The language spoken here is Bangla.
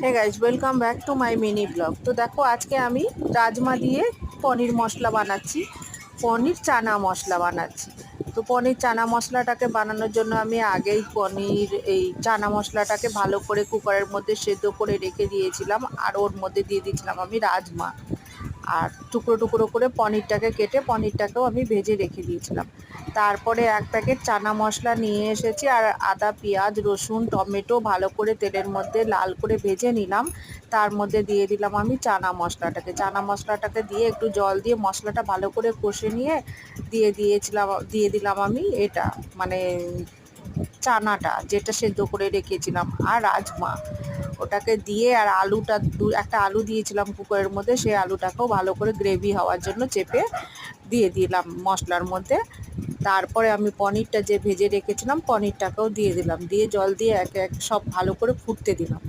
Hey guys, welcome back to my mini blog. তো দেখো, আজকে আমি রাজমা দিয়ে পনির মশলা বানাচ্ছি, পনির চানা মশলা বানাচ্ছি। তো পনির চানা মশলাটাকে বানানোর জন্য আমি আগেই এই চানা মশলাটাকে ভালো করে কুকারের মধ্যে সেদ্ধ করে রেখে দিয়েছিলাম, আর ওর মধ্যে দিয়ে দিয়েছিলাম আমি রাজমা, আর টুকরো টুকরো করে পনিরটাকে কেটে পনিরটাকেও আমি ভেজে রেখে দিয়েছিলাম। তারপরে এক প্যাকেট চানা মশলা নিয়ে এসেছি, আর আদা, পেঁয়াজ, রসুন, টমেটো ভালো করে তেলের মধ্যে লাল করে ভেজে নিলাম। তার মধ্যে দিয়ে দিলাম আমি চানা মশলাটাকে দিয়ে একটু জল দিয়ে মশলাটা ভালো করে কষে নিয়ে দিয়ে দিলাম আমি এটা, মানে চানাটা যেটা সেদ্ধ করে রেখেছিলাম, আর রাজমা ওটাকে দিয়ে, আর একটা আলু দিয়েছিলাম কুকারের মধ্যে, সেই আলুটাকেও ভালো করে গ্রেভি হওয়ার জন্য চেপে দিয়ে দিলাম মশলার মধ্যে। তারপরে আমি পনিরটা যে ভেজে রেখেছিলাম পনিরটাকেও দিয়ে দিলাম, দিয়ে জল দিয়ে এক এক সব ভালো করে ফুটতে দিলাম।